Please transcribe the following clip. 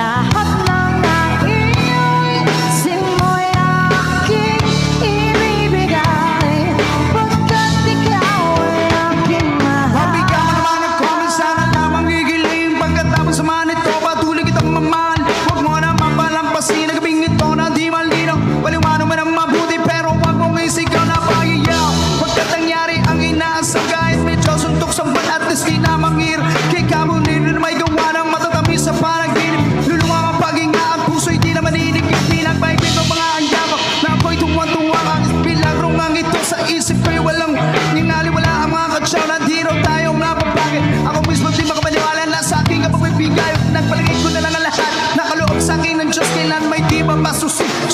lahat ng naisin mo'y aking ibibigay, pagkat ikaw ay aking mahal. Mabigyan mo naman ng comment, sana lamang gigiling. Pagkatapos sa man ito, patuloy kitang mamahal. Huwag mo naman palampasin ang gabing ito na di malinaw. Paliwanag mo ng mabuti, pero huwag mong isigaw na pahiyaw. Pagkat nangyari ang inaasam, kahit medyo suntok sa buwan at least di na mangir. Kay kamunin na may gawa ng matatamis sa panaginip. Luluwa ang paghinga, ang puso'y di na maninikip. Di nagpaibig ang mga anyabak na ako'y tuwang-tuwa. Ang bilagrong ang ito sa isip ko'y walang ningali. Wala ang mga katsyaw na di raw tayo nga papagay. Ako mismo di makapaniwala na sa aking kapagbibigay. Nagpaligid ko na lang ang lahat, nakaloob sa akin ng Diyos. Kailan may di ba masusunod